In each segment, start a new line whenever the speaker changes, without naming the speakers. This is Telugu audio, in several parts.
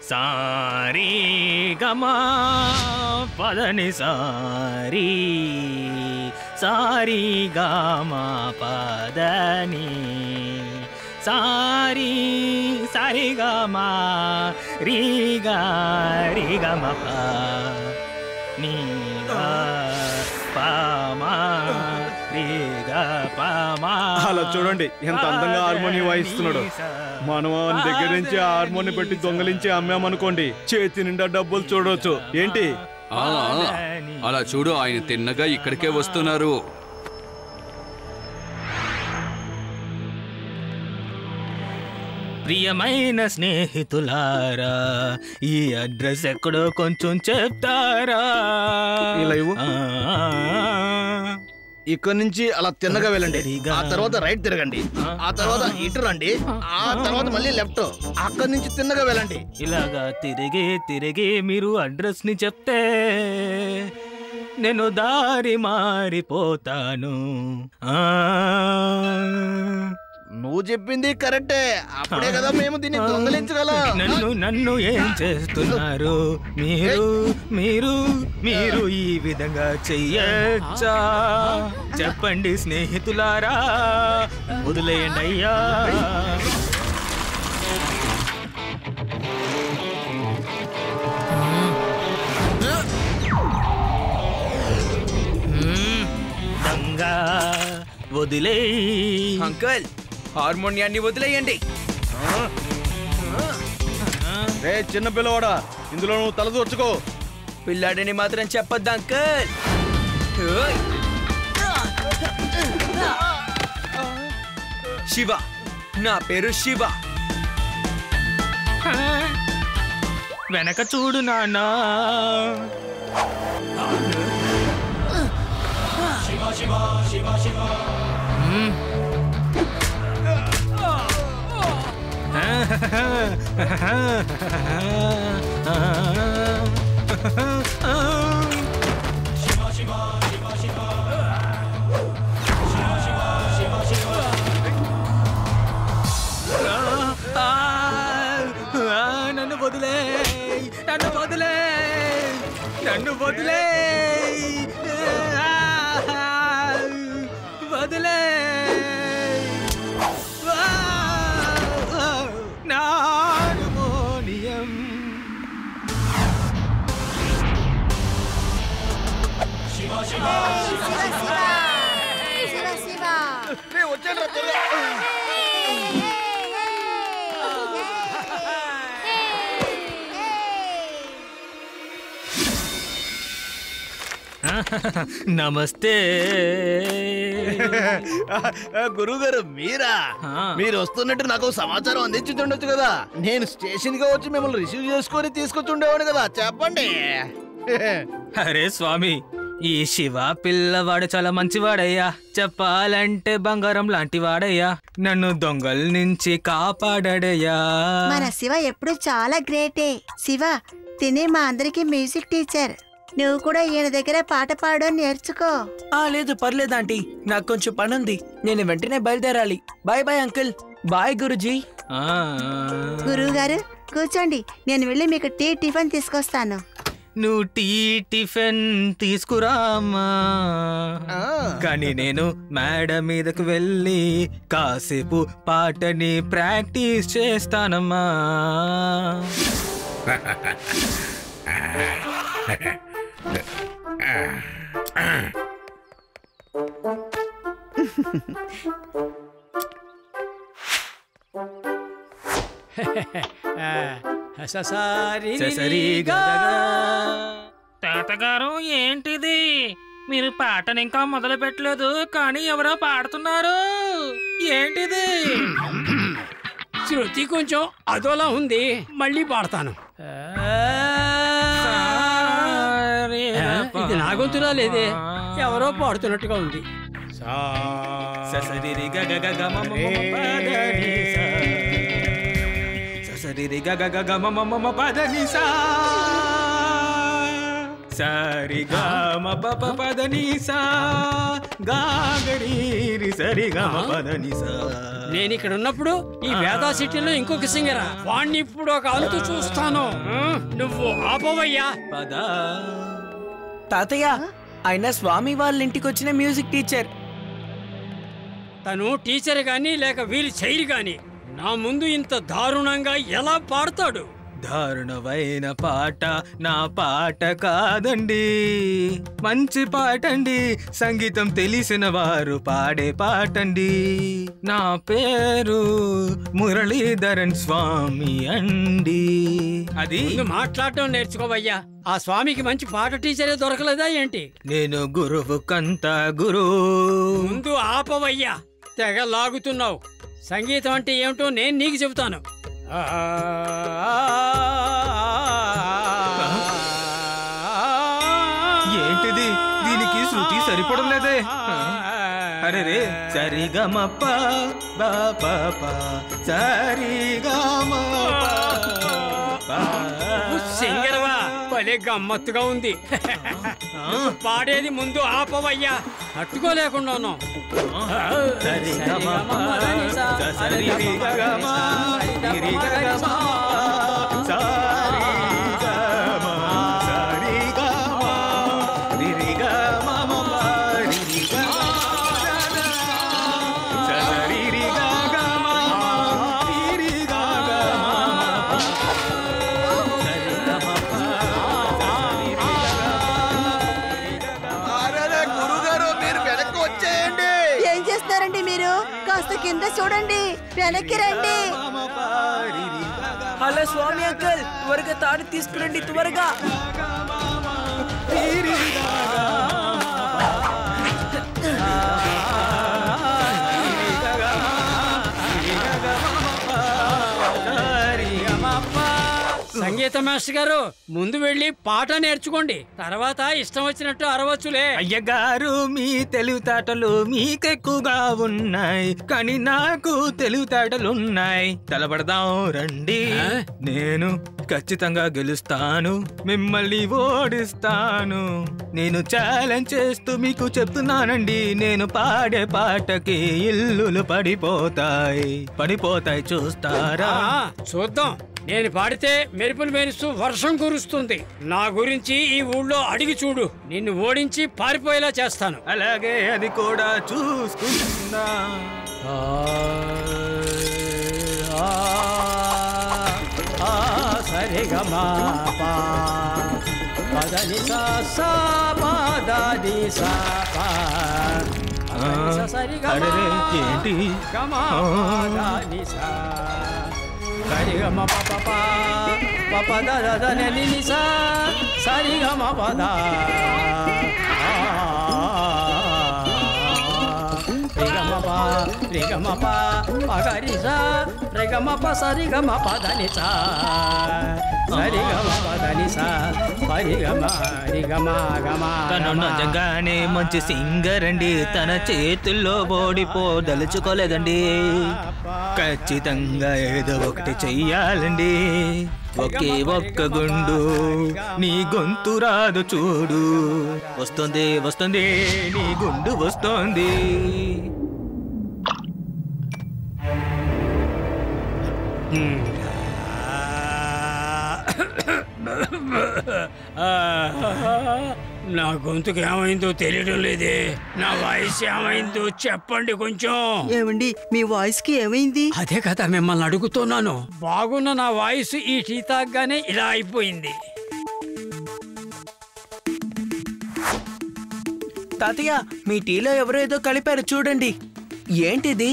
సారీ గమా పదని సారీ సారీ గమా పదని సారీ సారీ గమా రీ గమ ప నీ పామా రీ గ పామా.
అలా చూడండి ఎంత అందంగా హార్మోనియం వాయిస్తున్నాడు. మనం దగ్గర నుంచి హార్మోనియం పెట్టి దొంగలించి అమ్మామనుకోండి చేతి నిండా డబ్బులు చూడవచ్చు. ఏంటి
అలా చూడు, ఆయన తిన్నగా ఇక్కడికే వస్తున్నారు.
ప్రియమైన స్నేహితులారా, ఈ అడ్రస్ ఎక్కడో కొంచెం చెప్తారా?
ఇక్కడ నుంచి అలా తిన్నగా వెళ్ళండి, ఆ తర్వాత రైట్ తిరగండి, ఆ తర్వాత ఇటు రండి, ఆ తర్వాత మళ్ళీ లెఫ్ట్, అక్కడి నుంచి తిన్నగా వెళ్ళండి.
ఇలాగా తిరిగి తిరిగి మీరు అడ్రస్ ని చెప్తే నేను దారి మారిపోతాను.
నువ్వు చెప్పింది కరెక్టే, అప్పుడే కదా మేము దీన్ని దొంగలించగలం.
నన్ను ఏం చేస్తున్నారు మీరు? మీరు మీరు ఈ విధంగా చెయ్యొచ్చా? చెప్పండి స్నేహితులారా, వదిలేయండి అయ్యా. దొంగ వదిలేయి.
అంకుల్, హార్మోనియాన్ని వదిలేయండి.
రే చిన్న పిల్లవాడా, ఇందులో నువ్వు తలదూర్చుకో.
పిల్లాడిని మాత్రం చెప్పొద్దు అంకుల్. శివ, నా పేరు శివ.
వెనక చూడు నాన్నా. నన్ను వదిలే, నన్ను వదిలే, నన్ను వదిలే, వదిలే. నార్మోనియం శివ శివ
వచ్చాడు.
నమస్తే
గురువుగారు, మీరా? మీరు వస్తున్నట్టు నాకు సమాచారం అందించుండొచ్చు కదా. నేను స్టేషన్ గా వచ్చి మిమ్మల్ని రిసీవ్ చేసుకొని తీసుకొచ్చుండేవాడు కదా. చెప్పండి.
అరే స్వామి, ఈ శివ పిల్లవాడు చాలా మంచివాడయ్యా. చెప్పాలంటే బంగారం లాంటి వాడయ్యా. నన్ను దొంగల నుంచి కాపాడాడయ్యా.
మన శివ ఎప్పుడు చాలా గ్రేటే. శివ తినే మా అందరికి మ్యూజిక్ టీచర్. నువ్వు కూడా ఈయన దగ్గర పాట పాడడం నేర్చుకో.
లేదు పర్లేదు ఆంటీ, నాకు కొంచెం పని ఉంది. నేను వెంటనే బయలుదేరాలి. Bye bye uncle. Bye guruji.
గురువు గారు కూర్చోండి, నేను వెళ్ళి మీకు టీ టిఫిన్ తీసుకొస్తాను.
నువ్వు టీ టిఫిన్ తీసుకురామా, కానీ నేను మేడ మీదకు వెళ్ళి కాసేపు పాటని ప్రాక్టీస్ చేస్తానమ్మా. తాతగారు ఏంటిది? మీరు పాటను ఇంకా మొదలు పెట్టలేదు, కానీ ఎవరో పాడుతున్నారు. ఏంటిది?
శృతి కొంచెం అదోలా ఉంది, మళ్ళీ పాడతాను. ఇది నా గొంతులా లేదే, ఎవరో పాడుతున్నట్టుగా ఉంది.
సారి గా మ ప పద ని సా గా గరి రి సరి గా మ పద ని సా.
నేను ఇక్కడ ఉన్నప్పుడు ఈ వేదా సిటీలో ఇంకొక సింగరా వాణ్ణి ఇప్పుడు ఒక అంతు చూస్తాను. నువ్వు ఆపవయ్యా.
తాతయ్య, ఆయన స్వామి వాళ్ళ ఇంటికి వచ్చిన మ్యూజిక్ టీచర్.
తను టీచర్ గాని లేక వీళ్ళు చేయరు గాని నా ముందు ఇంత దారుణంగా ఎలా పాడతాడు?
దారుణమైన పాట నా పాట కాదండి, మంచి పాటండి, సంగీతం తెలిసిన వారు పాడే పాటండి. నా పేరు మురళీధరన్ స్వామి అండి. అది
మాట్లాడటం నేర్చుకోవయ్యా. ఆ స్వామికి మంచి పాట టీచరే దొరకలేదా ఏంటి?
నేను గురువు కంత గురు.
ముందు ఆపవయ్యా, తెగ లాగుతున్నావు. సంగీతం అంటే ఏమిటో నేను నీకు చెబుతాను.
ఏంటిది? దీనికి శృతి సరిపడం లేదే. అరే రే సరిగమప్ప సరిగమ
సింగరవా, భలే గమ్మత్తుగా ఉంది. పాడేది ముందు ఆపవయ్యా, తట్టుకోలేకుండా ఉన్నాం.
కింద చూడండి, వెనక్కి రండి.
హలో స్వామి అంకుల్, త్వరగా తాడు తీసుకురండి, త్వరగా. సంగీత మాస్టర్ గారు, ముందు వెళ్ళి పాట నేర్చుకోండి, తర్వాత ఇష్టం వచ్చినట్టు అరవచ్చులే.
అయ్యగారు, మీ తెలివితేటలు మీకెక్కువగా ఉన్నాయి, కానీ నాకు తెలివితేటలున్నాయి. తలపడదాం రండి. నేను ఖచ్చితంగా గెలుస్తాను, మిమ్మల్ని ఓడిస్తాను. నేను ఛాలెంజ్ చేస్తూ మీకు చెప్తున్నానండి, నేను పాడే పాటకి ఇల్లులు పడిపోతాయి చూస్తారా?
చూద్దాం. నేను పాడితే మెరుపులు మెరుస్తూ వర్షం కురుస్తుంది. నా గురించి ఈ ఊళ్ళో అడిగి చూడు, నిన్ను ఓడించి పారిపోయేలా చేస్తాను.
అలాగే, అది కూడా చూసుకుందా.
సరిగమా పదని సా పదని సా
ఏంటి
గమా పదని సా సరిగమ పప పప దద ని సా సరిగమ పద రిగమ ప పగరి సా రిగమ ప సరిగమ పదని సా సరిగమ పదని సా పరిగమ రిగమ గమ.
తను నిజంగానే మంచి సింగర్ అండి, తన చేతుల్లో ఓడిపోదలుచుకోలేదండి. ఖచ్చితంగా ఏదో ఒకటి చెయ్యాలండి. ఒకే ఒక్క గుండు నీ గొంతు రాదు చూడు. వస్తుంది వస్తుంది నీ గుండు వస్తుంది.
నా గొంతుకు ఏమైందో తెలియడం లేదే. నా వాయిస్ ఏమైందో చెప్పండి కొంచెం.
ఏమండి, మీ వాయిస్ కి ఏమైంది?
అదే కదా మిమ్మల్ని అడుగుతున్నాను. బాగున్న నా వాయిస్ ఈ టీ తాగ్గానే ఇలా అయిపోయింది.
తాతయ్య, మీ టీలో ఎవరో ఏదో కలిపారు చూడండి. ఏంటిది?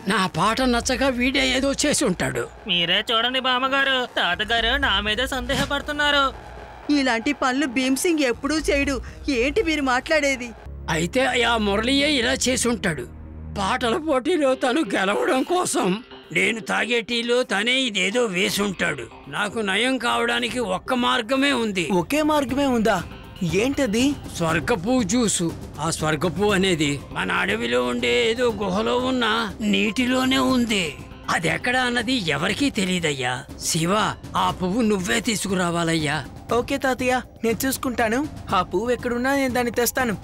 నా పాట నచ్చగా వీడే ఏదో చేసి ఉంటాడు.
మీరే చూడండి బామ్మగారు, తాతగారు నా మీద సందేహపడుతున్నారు.
ఇలాంటి పనులు భీమ్సింగ్ ఎప్పుడూ చేయడు. ఏంటి మీరు మాట్లాడేది?
అయితే ఆ మురళియే ఇలా చేసి ఉంటాడు. పాటల పోటీలో తను గెలవడం కోసం నేను తాగే టీలో తనే ఇదేదో వేసుంటాడు. నాకు నయం కావడానికి ఒక్క మార్గమే ఉంది.
ఒకే మార్గమే ఉందా? ఏంటది?
స్వర్గపు జ్యూసు. ఆ స్వర్గపు అనేది మన అడవిలో ఉండే ఏదో గుహలో ఉన్న నీటిలోనే ఉంది. అది ఎక్కడ అన్నది ఎవరికీ తెలియదయ్యా. శివ, ఆ పువ్వు నువ్వే తీసుకురావాలయ్యా.
ఓకే తాతయ్య, నేను చూసుకుంటాను. ఆ పువ్వు ఎక్కడున్నా నేను దాన్ని తెస్తాను.